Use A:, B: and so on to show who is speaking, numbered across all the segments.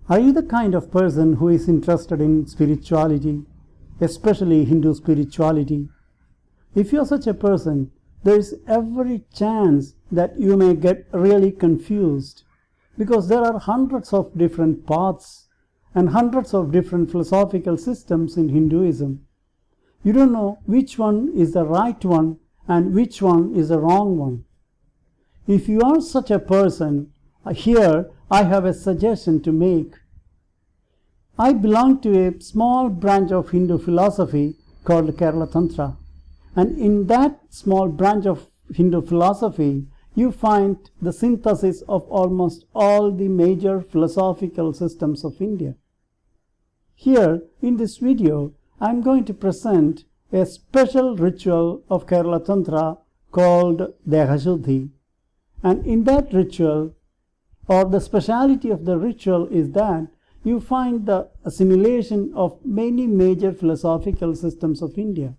A: Are you the kind of person who is interested in spirituality, especially Hindu spirituality? If you are such a person, there is every chance that you may get really confused, because there are hundreds of different paths and hundreds of different philosophical systems in Hinduism. You don't know which one is the right one and which one is the wrong one. If you are such a person, here I have a suggestion to make. I belong to a small branch of Hindu philosophy called Kerala Tantra, and in that small branch of Hindu philosophy you find the synthesis of almost all the major philosophical systems of India. Here in this video I am going to present a special ritual of Kerala Tantra called Dehasudhi, and in that ritual, or the speciality of the ritual, is that you find the assimilation of many major philosophical systems of India.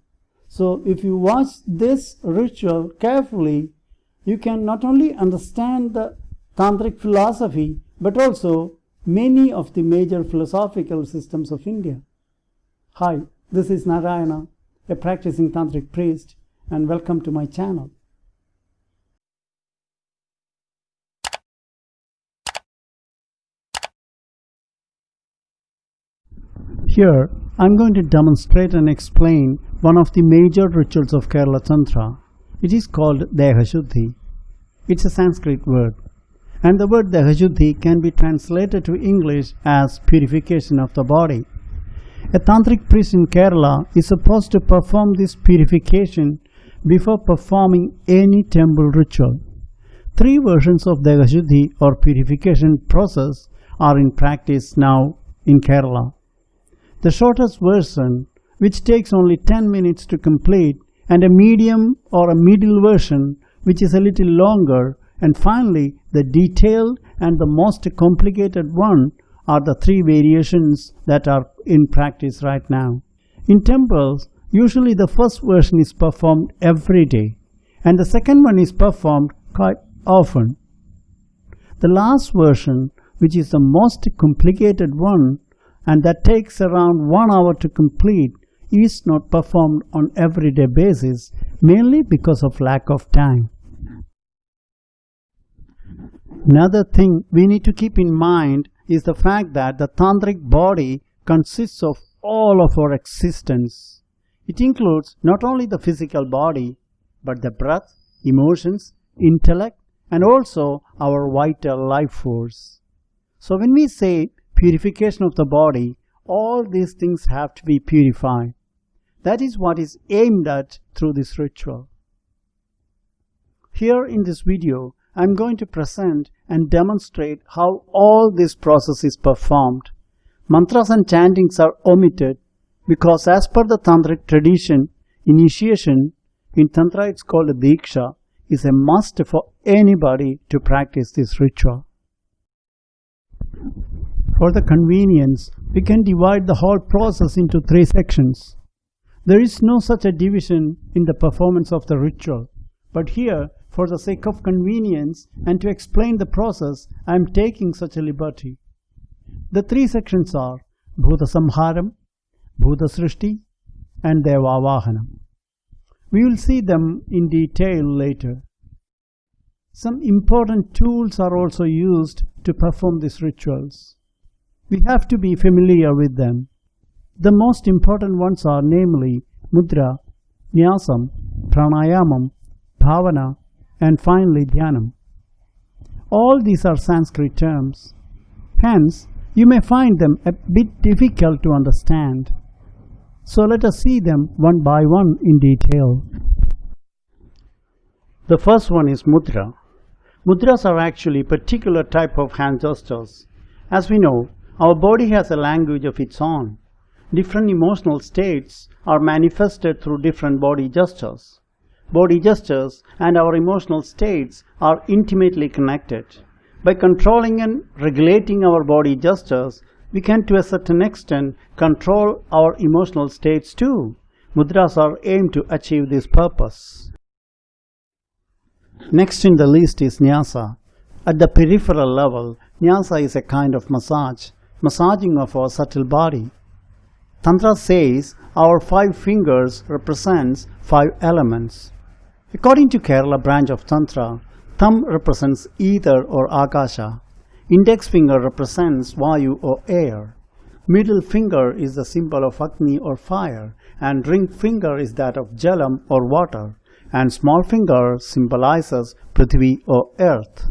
A: So if you watch this ritual carefully, you can not only understand the Tantric philosophy but also many of the major philosophical systems of India. Hi, this is Narayana, a practicing Tantric priest, and welcome to my channel. Here I am going to demonstrate and explain one of the major rituals of Kerala Tantra. It is called Dehasudhi. It's a Sanskrit word, and the word Dehasudhi can be translated to English as purification of the body. A Tantric priest in Kerala is supposed to perform this purification before performing any temple ritual. 3 versions of Dehasudhi or purification process are in practice now in Kerala. The shortest version, which takes only 10 minutes to complete, and a medium or a middle version, which is a little longer, and finally the detailed and the most complicated one, are the 3 variations that are in practice right now. In temples, usually the first version is performed every day, and the second one is performed quite often. The last version, which is the most complicated one, and that takes around 1 hour to complete, is not performed on everyday basis, mainly because of lack of time. Another thing we need to keep in mind is the fact that the Tantric body consists of all of our existence. It includes not only the physical body, but the breath, emotions, intellect, and also our vital life force. So when we say purification of the body, all these things have to be purified. That is what is aimed at through this ritual. Here in this video, I am going to present and demonstrate how all this process is performed. Mantras and chantings are omitted because, as per the Tantric tradition, initiation in Tantra, it's called a Diksha, is a must for anybody to practice this ritual. For the convenience, we can divide the whole process into 3 sections. There is no such a division in the performance of the ritual, but here, for the sake of convenience and to explain the process, I am taking such a liberty. The 3 sections are Bhuta Samharam, Bhuta Srishti, and Devavahanam. We will see them in detail later. Some important tools are also used to perform these rituals. We have to be familiar with them. The most important ones are namely Mudra, Nyasam, Pranayamam, Bhavana, and finally Dhyanam. All these are Sanskrit terms. Hence, you may find them a bit difficult to understand. So let us see them one by one in detail. The first one is Mudra. Mudras are actually a particular type of hand gestures. As we know, our body has a language of its own. Different emotional states are manifested through different body gestures. Body gestures and our emotional states are intimately connected. By controlling and regulating our body gestures, we can to a certain extent control our emotional states too. Mudras are aimed to achieve this purpose. Next in the list is Nyasa. At the peripheral level, Nyasa is a kind of massage. massaging of our subtle body. Tantra says our 5 fingers represents 5 elements. According to Kerala branch of Tantra, thumb represents ether or akasha, index finger represents vayu or air, middle finger is the symbol of Agni or fire, and ring finger is that of Jalam or water, and small finger symbolizes Prithvi or earth.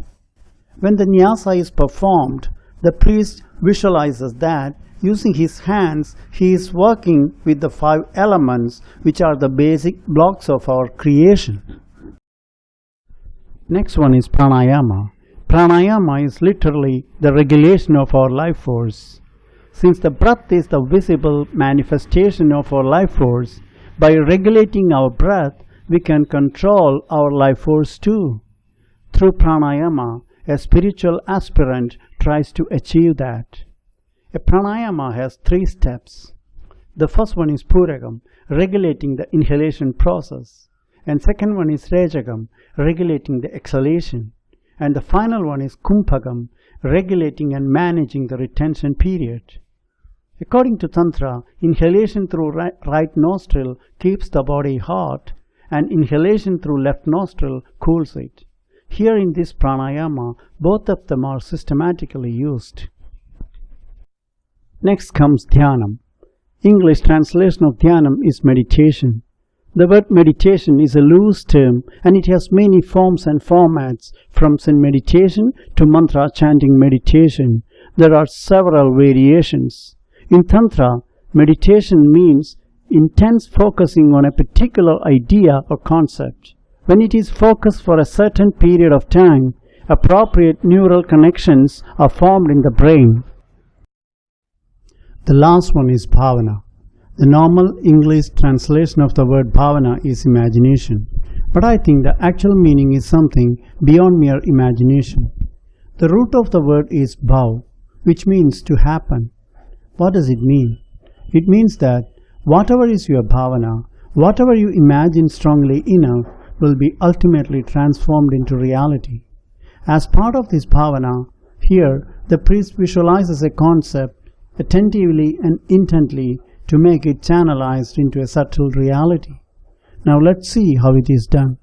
A: When the nyasa is performed, the priest visualizes that using his hands he is working with the 5 elements which are the basic blocks of our creation. Next one is pranayama. Pranayama is literally the regulation of our life force. Since the breath is the visible manifestation of our life force, by regulating our breath, we can control our life force too. Through pranayama, a spiritual aspirant tries to achieve that. A pranayama has 3 steps. The first one is purakam, regulating the inhalation process. And second one is rejagam, regulating the exhalation. And the final one is kumbhakam, regulating and managing the retention period. According to Tantra, inhalation through right nostril keeps the body hot, and inhalation through left nostril cools it. Here in this pranayama, both of them are systematically used. Next comes dhyanam. English translation of dhyanam is meditation. The word meditation is a loose term and it has many forms and formats, from Zen meditation to mantra chanting meditation. There are several variations. In Tantra, meditation means intense focusing on a particular idea or concept. When it is focused for a certain period of time, appropriate neural connections are formed in the brain. The last one is bhavana. The normal English translation of the word bhavana is imagination, but I think the actual meaning is something beyond mere imagination. The root of the word is bhav, which means to happen. What does it mean? It means that whatever is your bhavana, whatever you imagine strongly enough, will be ultimately transformed into reality. As part of this bhavana, here the priest visualizes a concept attentively and intently to make it channelized into a subtle reality. Now let's see how it is done.